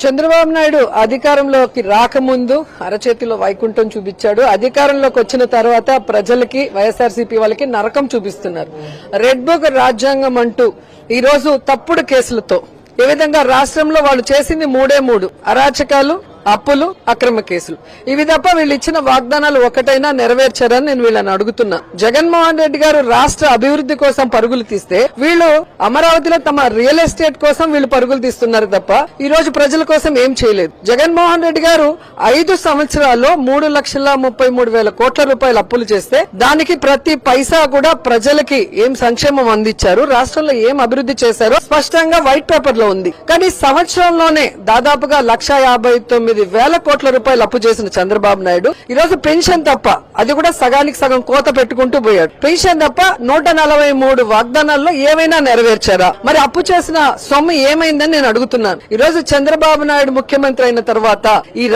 చంద్రబాబు నాయుడు అధికారంలోకి రాకముందు అరచేతిలో వైకుంఠం చూపించాడు. అధికారంలోకి వచ్చిన తర్వాత ప్రజలకి వైఎస్ఆర్సీపీ వాళ్ళకి నరకం చూపిస్తున్నారు. రెడ్ బుక్ రాజ్యాంగం అంటూ ఈ రోజు తప్పుడు కేసులతో ఏ విధంగా రాష్ట్రంలో వాళ్ళు చేసింది మూడు అరాచకాలు, అప్పులు, అక్రమ కేసులు. ఇవి తప్ప వీళ్ళు ఇచ్చిన వాగ్దానాలు ఒకటైనా నెరవేర్చారని నేను వీళ్ళని అడుగుతున్నా. జగన్మోహన్ రెడ్డి గారు రాష్ట్ర అభివృద్ధి కోసం పరుగులు తీస్తే వీళ్ళు అమరావతిలో తమ రియల్ ఎస్టేట్ కోసం వీళ్ళు పరుగులు తీస్తున్నారు తప్ప ఈ రోజు ప్రజల కోసం ఏం చేయలేదు. జగన్మోహన్ రెడ్డి గారు 5 సంవత్సరాల్లో 3,33,000 కోట్ల రూపాయలు అప్పులు చేస్తే దానికి ప్రతి పైసా కూడా ప్రజలకి ఏం సంక్షేమం అందించారు, రాష్ట్రంలో ఏం అభివృద్ధి చేశారో స్పష్టంగా వైట్ పేపర్ లో ఉంది. కానీ సంవత్సరంలోనే దాదాపుగా 1,59,000 కోట్ల రూపాయలు అప్పు చేసిన చంద్రబాబు నాయుడు ఈ రోజు పెన్షన్ తప్ప, అది కూడా సగానికి సగం కోత పెట్టుకుంటూ పోయాడు. పెన్షన్ తప్ప 143 వాగ్దానాల్లో ఏమైనా నెరవేర్చారా? మరి అప్పు చేసిన సొమ్ము ఏమైందని నేను అడుగుతున్నాను. ఈ రోజు చంద్రబాబు నాయుడు ముఖ్యమంత్రి అయిన తర్వాత ఈ